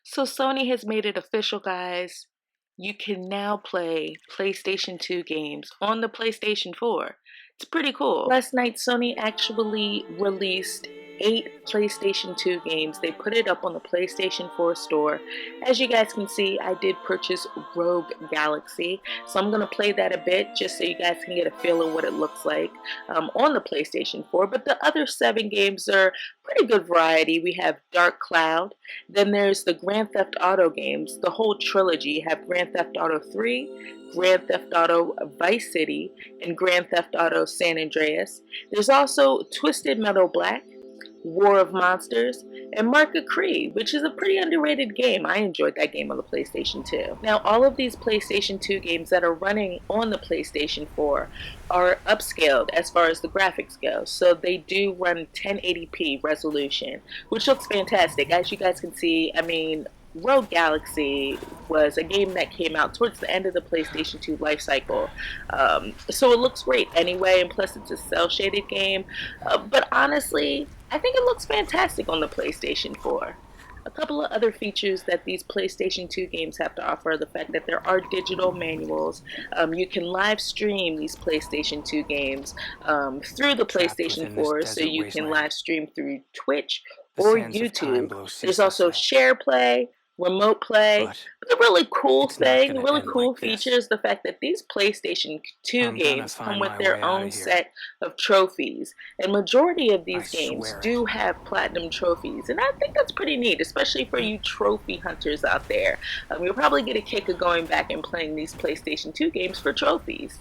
So Sony has made it official, guys. You can now play PlayStation 2 games on the PlayStation 4. It's pretty cool. Last night, Sony actually released 8 PlayStation 2 games. They put it up on the PlayStation 4 store. As you guys can see, I did purchase Rogue Galaxy, so I'm going to play that a bit just so you guys can get a feel of what it looks like on the PlayStation 4. But the other 7 games are pretty good variety. We have Dark Cloud, then there's the Grand Theft Auto games, the whole trilogy. You have Grand Theft Auto 3, Grand Theft Auto Vice City, and Grand Theft Auto San Andreas. There's also Twisted Metal Black, War of Monsters, and Market Creed, which is a pretty underrated game. I enjoyed that game on the PlayStation 2. Now, all of these PlayStation 2 games that are running on the PlayStation 4 are upscaled as far as the graphics go. So they do run 1080p resolution, which looks fantastic. As you guys can see, I mean, Rogue Galaxy was a game that came out towards the end of the PlayStation 2 life cycle. So it looks great anyway, and plus it's a cel-shaded game. But honestly, I think it looks fantastic on the PlayStation 4. A couple of other features that these PlayStation 2 games have to offer are the fact that there are digital manuals. You can live stream these PlayStation 2 games through the PlayStation 4, so you can live stream through Twitch or YouTube. There's also share play, remote play. The really cool thing, the really cool feature is the fact that these PlayStation 2 games come with their own set of trophies. And majority of these games do have platinum trophies. And I think that's pretty neat, especially for you trophy hunters out there. You'll probably get a kick of going back and playing these PlayStation 2 games for trophies.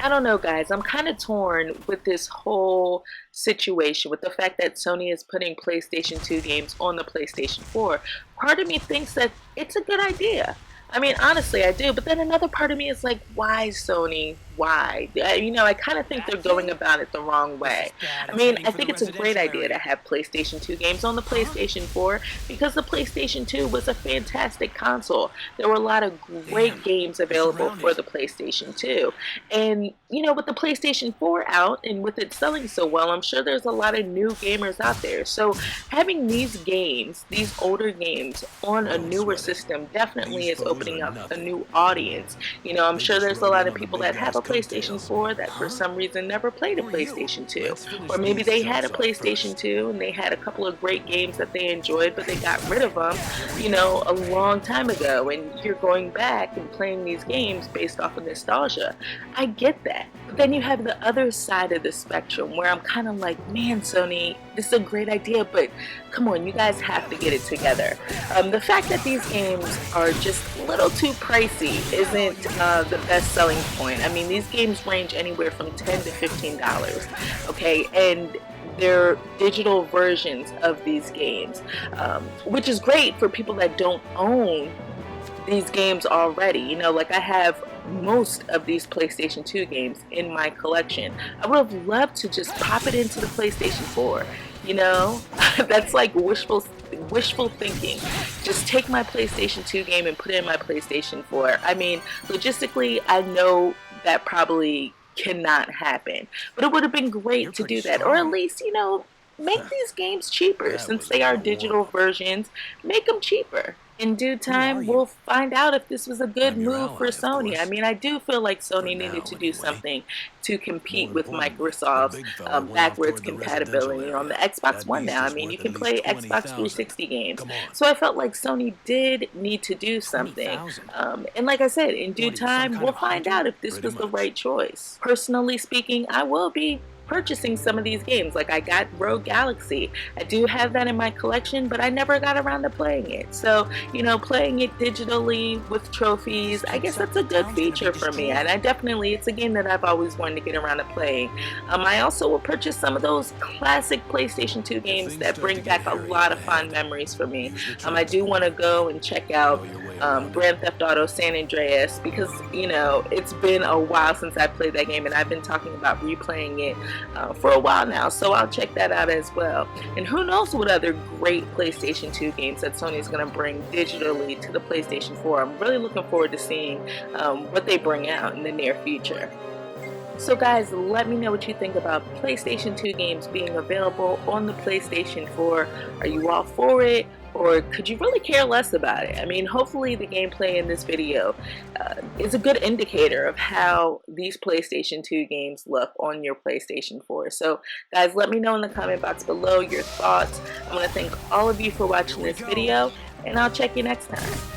I don't know, guys. I'm kind of torn with this whole situation, with the fact that Sony is putting PlayStation 2 games on the PlayStation 4. Part of me thinks that it's a good idea. I mean, honestly, I do. But then another part of me is like, why, Sony? Why? I kind of think they're going about it the wrong way. I mean, I think it's a great idea to have PlayStation 2 games on the PlayStation 4 because the PlayStation 2 was a fantastic console. There were a lot of great games available for the PlayStation 2. And, with the PlayStation 4 out and with it selling so well, I'm sure there's a lot of new gamers out there. So having these games, these older games, on a newer system definitely is opening up a new audience. I'm sure there's a lot of people that have a PlayStation 4 that for some reason never played a PlayStation 2. Or maybe they had a PlayStation 2 and they had a couple of great games that they enjoyed, but they got rid of them, a long time ago. And you're going back and playing these games based off of nostalgia. I get that. But then you have the other side of the spectrum where I'm kind of like, man, Sony, this is a great idea, but come on, you guys have to get it together. The fact that these games are just a little too pricey isn't the best selling point. I mean, these games range anywhere from $10 to $15, okay? And they're digital versions of these games, which is great for people that don't own these games already. Like I have most of these PlayStation 2 games in my collection. I would have loved to just pop it into the PlayStation 4. That's like wishful thinking. Just take my PlayStation 2 game and put it in my PlayStation 4. I mean, logistically, I know that probably cannot happen, but it would have been great to do that, or at least, make these games cheaper. Since they are digital versions, make them cheaper. In due time, we'll find out if this was a good move for Sony. I mean, I do feel like Sony needed to do something to compete with Microsoft's backwards compatibility on the Xbox One now. I mean, you can play Xbox 360 games. So I felt like Sony did need to do something. And like I said, in due time, we'll find out if this was the right choice. Personally speaking, I will be purchasing some of these games. Like I got Rogue Galaxy. I do have that in my collection, but I never got around to playing it. So, playing it digitally with trophies, I guess that's a good feature for me. And it's a game that I've always wanted to get around to playing. I also will purchase some of those classic PlayStation 2 games that bring back a lot of fond memories for me. I do want to go and check out Grand Theft Auto San Andreas because, it's been a while since I played that game and I've been talking about replaying it for a while now, so I'll check that out as well. And who knows what other great PlayStation 2 games that Sony's going to bring digitally to the PlayStation 4. I'm really looking forward to seeing what they bring out in the near future. So guys, let me know what you think about PlayStation 2 games being available on the PlayStation 4. Are you all for it? Or could you really care less about it? I mean, hopefully the gameplay in this video is a good indicator of how these PlayStation 2 games look on your PlayStation 4. So guys, let me know in the comment box below your thoughts. I want to thank all of you for watching this video, and I'll check you next time.